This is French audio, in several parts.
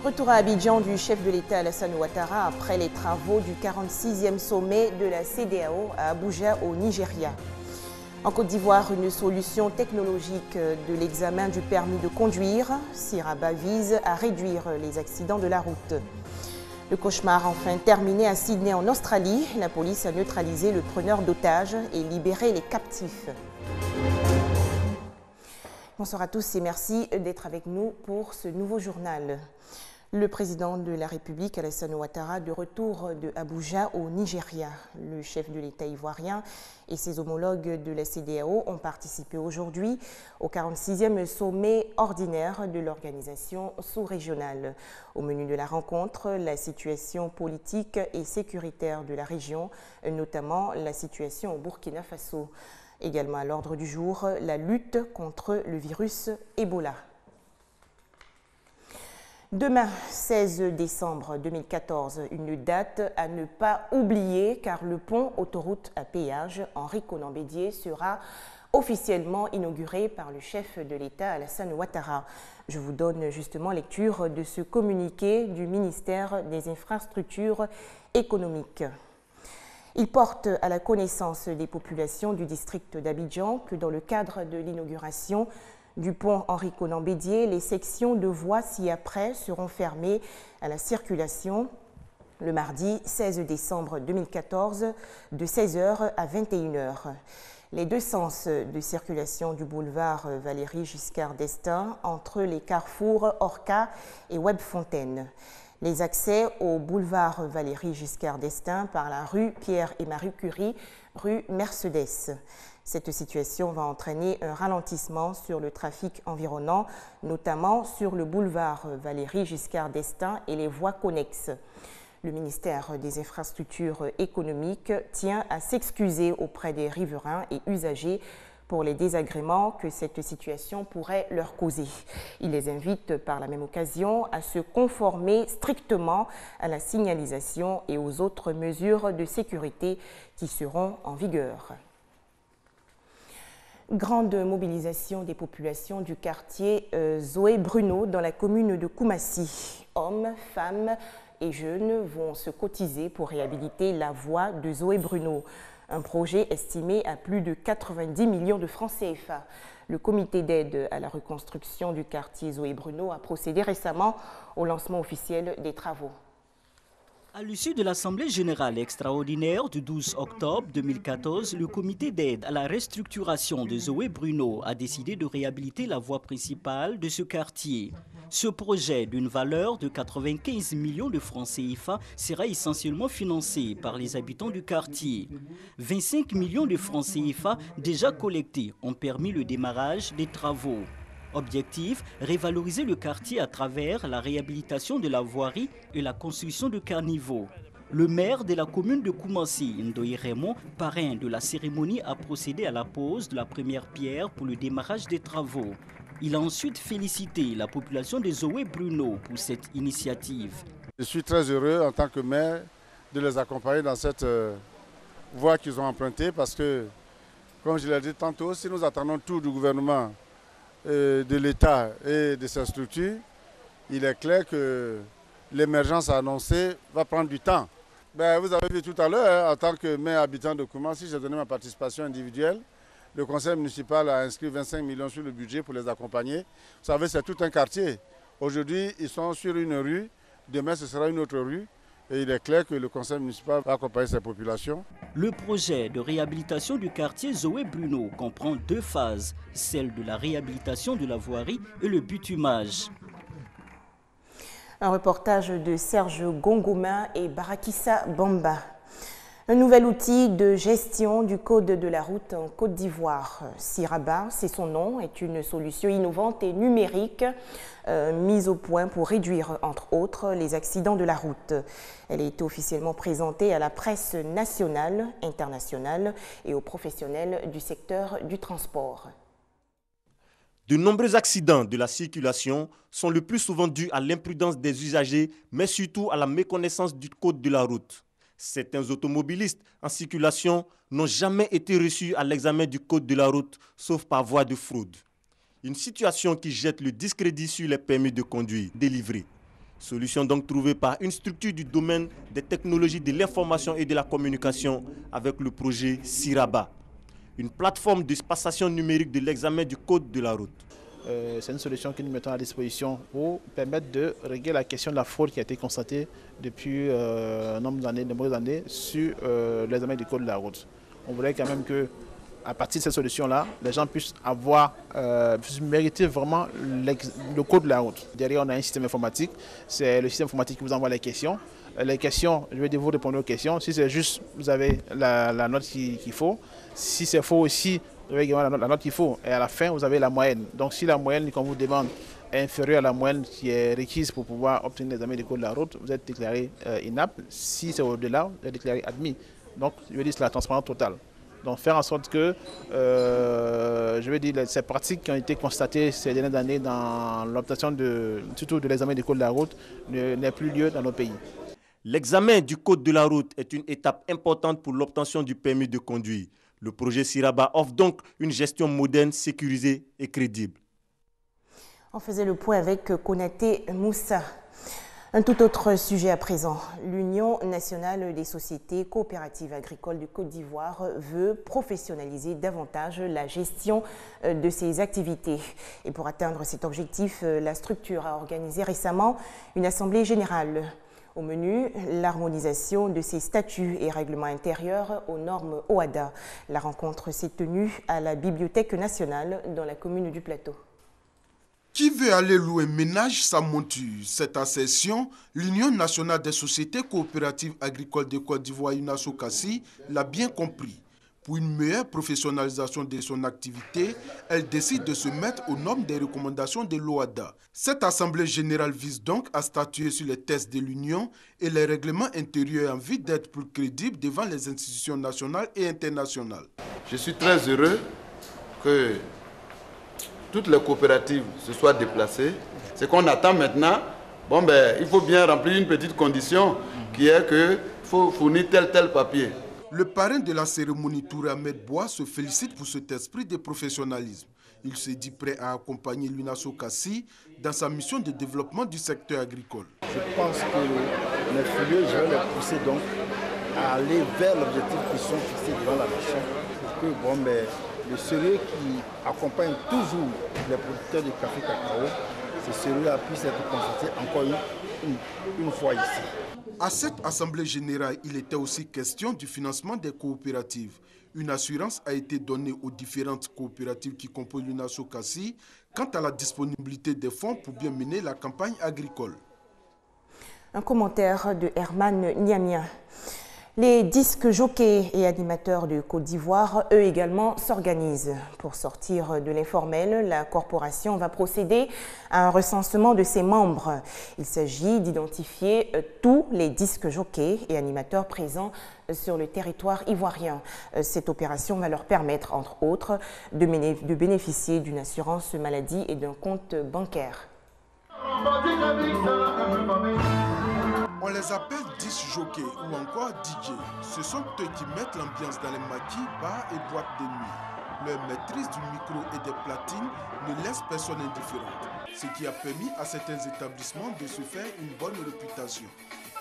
Retour à Abidjan du chef de l'État Alassane Ouattara après les travaux du 46e sommet de la CEDEAO à Abuja au Nigeria. En Côte d'Ivoire, une solution technologique de l'examen du permis de conduire. Siraba vise à réduire les accidents de la route. Le cauchemar enfin terminé à Sydney en Australie. La police a neutralisé le preneur d'otages et libéré les captifs. Bonsoir à tous et merci d'être avec nous pour ce nouveau journal. Le président de la République, Alassane Ouattara, de retour de Abuja au Nigeria. Le chef de l'État ivoirien et ses homologues de la CEDEAO ont participé aujourd'hui au 46e sommet ordinaire de l'organisation sous-régionale. Au menu de la rencontre, la situation politique et sécuritaire de la région, notamment la situation au Burkina Faso. Également à l'ordre du jour, la lutte contre le virus Ebola. Demain, 16 décembre 2014, une date à ne pas oublier car le pont autoroute à péage Henri Konan Bédié sera officiellement inauguré par le chef de l'État Alassane Ouattara. Je vous donne justement lecture de ce communiqué du ministère des Infrastructures économiques. Il porte à la connaissance des populations du district d'Abidjan que dans le cadre de l'inauguration du pont Henri Konan Bédié, les sections de voies ci-après seront fermées à la circulation le mardi 16 décembre 2014 de 16h à 21h. Les deux sens de circulation du boulevard Valéry Giscard d'Estaing entre les carrefours Orca et Webfontaine. Les accès au boulevard Valéry Giscard d'Estaing par la rue Pierre et Marie Curie, rue Mercedes. Cette situation va entraîner un ralentissement sur le trafic environnant, notamment sur le boulevard Valéry Giscard d'Estaing et les voies connexes. Le ministère des Infrastructures économiques tient à s'excuser auprès des riverains et usagers pour les désagréments que cette situation pourrait leur causer. Il les invite par la même occasion à se conformer strictement à la signalisation et aux autres mesures de sécurité qui seront en vigueur. Grande mobilisation des populations du quartier Zoé Bruno dans la commune de Koumassi. Hommes, femmes et jeunes vont se cotiser pour réhabiliter la voie de Zoé Bruno. Un projet estimé à plus de 90 millions de francs CFA. Le comité d'aide à la reconstruction du quartier Zoé Bruno a procédé récemment au lancement officiel des travaux. À l'issue de l'Assemblée générale extraordinaire du 12 octobre 2014, le comité d'aide à la restructuration de Zoé Bruno a décidé de réhabiliter la voie principale de ce quartier. Ce projet d'une valeur de 95 millions de francs CFA sera essentiellement financé par les habitants du quartier. 25 millions de francs CFA déjà collectés ont permis le démarrage des travaux. Objectif, revaloriser le quartier à travers la réhabilitation de la voirie et la construction de caniveaux. Le maire de la commune de Koumassi, Ndoye Raymond, parrain de la cérémonie, a procédé à la pose de la première pierre pour le démarrage des travaux. Il a ensuite félicité la population de Zoé Bruno pour cette initiative. Je suis très heureux en tant que maire de les accompagner dans cette voie qu'ils ont empruntée parce que, comme je l'ai dit tantôt, si nous attendons tout du gouvernement, de l'État et de ses structures, il est clair que l'émergence annoncée va prendre du temps. Vous avez vu tout à l'heure, en tant que maire habitant de Koumassi, j'ai donné ma participation individuelle. Le conseil municipal a inscrit 25 millions sur le budget pour les accompagner. Vous savez, c'est tout un quartier. Aujourd'hui, ils sont sur une rue, demain ce sera une autre rue. Et il est clair que le conseil municipal va accompagner ces populations. Le projet de réhabilitation du quartier Zoé Bruno comprend deux phases, celle de la réhabilitation de la voirie et le bitumage. Un reportage de Serge Gongoma et Barakissa Bamba. Un nouvel outil de gestion du code de la route en Côte d'Ivoire. Siraba, c'est son nom, est une solution innovante et numérique mise au point pour réduire, entre autres, les accidents de la route. Elle a été officiellement présentée à la presse nationale, internationale et aux professionnels du secteur du transport. De nombreux accidents de la circulation sont le plus souvent dus à l'imprudence des usagers, mais surtout à la méconnaissance du code de la route. Certains automobilistes en circulation n'ont jamais été reçus à l'examen du code de la route, sauf par voie de fraude. Une situation qui jette le discrédit sur les permis de conduire délivrés. Solution donc trouvée par une structure du domaine des technologies de l'information et de la communication avec le projet Siraba, une plateforme de passation numérique de l'examen du code de la route. C'est une solution que nous mettons à disposition pour permettre de régler la question de la fraude qui a été constatée depuis un nombre d'années, de nombreuses années sur l'examen du code de la route. On voudrait quand même que, à partir de cette solution-là, les gens puissent mériter vraiment le code de la route. Derrière, on a un système informatique. C'est le système informatique qui vous envoie les questions. Les questions, je vais vous répondre aux questions. Si c'est juste, vous avez la note qu'il faut. Si c'est faux aussi, vous avez également la note qu'il faut. Et à la fin, vous avez la moyenne. Donc si la moyenne qu'on vous demande est inférieure à la moyenne qui est requise pour pouvoir obtenir l'examen du code de la route, vous êtes déclaré inapte. Si c'est au-delà, vous êtes déclaré admis. Donc, je veux dire, c'est la transparence totale. Donc, faire en sorte que, ces pratiques qui ont été constatées ces dernières années dans l'obtention surtout de l'examen du code de la route n'aient plus lieu dans nos pays. L'examen du code de la route est une étape importante pour l'obtention du permis de conduire. Le projet Siraba offre donc une gestion moderne, sécurisée et crédible. On faisait le point avec Konaté Moussa. Un tout autre sujet à présent. L'Union nationale des sociétés coopératives agricoles de Côte d'Ivoire veut professionnaliser davantage la gestion de ses activités. Et pour atteindre cet objectif, la structure a organisé récemment une assemblée générale. Au menu, l'harmonisation de ses statuts et règlements intérieurs aux normes OHADA. La rencontre s'est tenue à la Bibliothèque nationale dans la commune du Plateau. Qui veut aller louer ménage sa monture? Cette assertion, l'Union nationale des sociétés coopératives agricoles de Côte d'Ivoire, UNASO-CACI, l'a bien compris. Pour une meilleure professionnalisation de son activité, elle décide de se mettre aux normes des recommandations de l'OHADA. Cette assemblée générale vise donc à statuer sur les tests de l'Union et les règlements intérieurs en vue d'être plus crédibles devant les institutions nationales et internationales. Je suis très heureux que toutes les coopératives se soient déplacées. Ce qu'on attend maintenant, il faut bien remplir une petite condition qui est qu'il faut fournir tel papier. Le parrain de la cérémonie, Touré Ahmed Bois, se félicite pour cet esprit de professionnalisme. Il se dit prêt à accompagner l'UNASO-CACI dans sa mission de développement du secteur agricole. Je pense que les filières, je vais les pousser donc à aller vers l'objectif qui sont fixés devant la nation pour que le sérieux qui accompagne toujours les producteurs de café cacao, ce sérieux-là puisse être constaté encore une fois ici. À cette assemblée générale, il était aussi question du financement des coopératives. Une assurance a été donnée aux différentes coopératives qui composent l'UNASO-CACI quant à la disponibilité des fonds pour bien mener la campagne agricole. Un commentaire de Herman Niamien. Les disques jockeys et animateurs de Côte d'Ivoire, eux également, s'organisent. Pour sortir de l'informel, la corporation va procéder à un recensement de ses membres. Il s'agit d'identifier tous les disques jockeys et animateurs présents sur le territoire ivoirien. Cette opération va leur permettre, entre autres, de bénéficier d'une assurance maladie et d'un compte bancaire. On les appelle disc jockeys ou encore DJ. Ce sont eux qui mettent l'ambiance dans les maquis, bars et boîtes de nuit. Leur maîtrise du micro et des platines ne laisse personne indifférente, ce qui a permis à certains établissements de se faire une bonne réputation.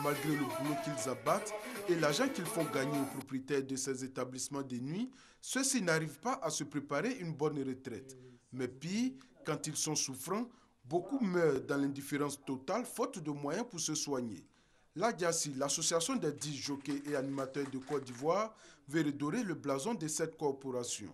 Malgré le boulot qu'ils abattent et l'argent qu'ils font gagner aux propriétaires de ces établissements de nuit, ceux-ci n'arrivent pas à se préparer une bonne retraite. Mais pire, quand ils sont souffrants, beaucoup meurent dans l'indifférence totale faute de moyens pour se soigner. L'ADIASI, l'association des disc jockeys et animateurs de Côte d'Ivoire, veut redorer le blason de cette corporation.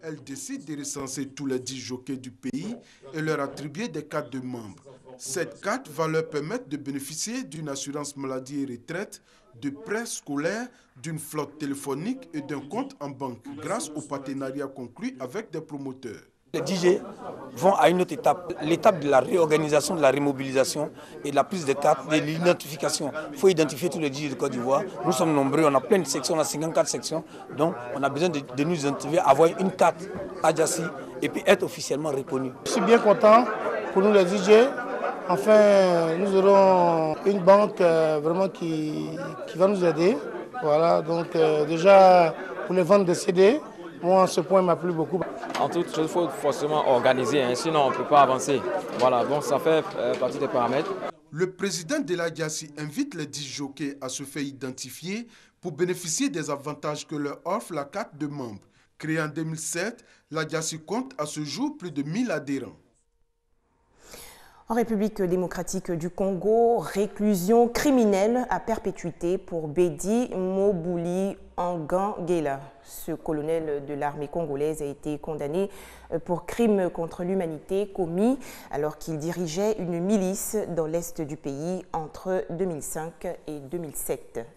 Elle décide de recenser tous les disc jockeys du pays et leur attribuer des cartes de membres. Cette carte va leur permettre de bénéficier d'une assurance maladie et retraite, de prêts scolaires, d'une flotte téléphonique et d'un compte en banque grâce au partenariat conclu avec des promoteurs. Les DJ vont à une autre étape, l'étape de la réorganisation, de la remobilisation et de la prise de cartes, de l'identification. Il faut identifier tous les DJ de Côte d'Ivoire. Nous sommes nombreux, on a plein de sections, on a 54 sections. Donc on a besoin de nous identifier, avoir une carte ADIASI et puis être officiellement reconnu. Je suis bien content pour nous les DJ. Enfin, nous aurons une banque vraiment qui va nous aider. Voilà, donc déjà pour les ventes de CD, moi ce point m'a plu beaucoup. En toute chose, il faut forcément organiser, sinon on ne peut pas avancer. Voilà, bon, ça fait partie des paramètres. Le président de la Diassi invite les 10 jockeys à se faire identifier pour bénéficier des avantages que leur offre la carte de membre. Créée en 2007, la Diassi compte à ce jour plus de 1000 adhérents. En République démocratique du Congo, réclusion criminelle à perpétuité pour Bedi Mobouli Angangela. Ce colonel de l'armée congolaise a été condamné pour crime contre l'humanité commis alors qu'il dirigeait une milice dans l'est du pays entre 2005 et 2007.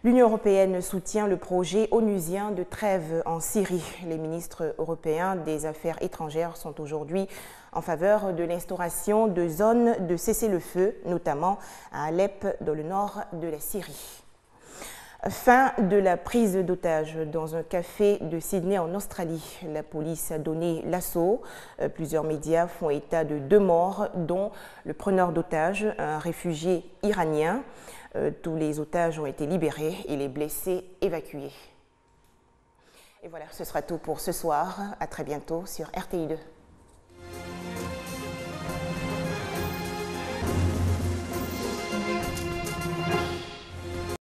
L'Union européenne soutient le projet onusien de trêve en Syrie. Les ministres européens des Affaires étrangères sont aujourd'hui en faveur de l'instauration de zones de cessez-le-feu, notamment à Alep, dans le nord de la Syrie. Fin de la prise d'otages dans un café de Sydney en Australie. La police a donné l'assaut. Plusieurs médias font état de 2 morts, dont le preneur d'otages, un réfugié iranien. Tous les otages ont été libérés et les blessés évacués. Et voilà, ce sera tout pour ce soir. À très bientôt sur RTI2.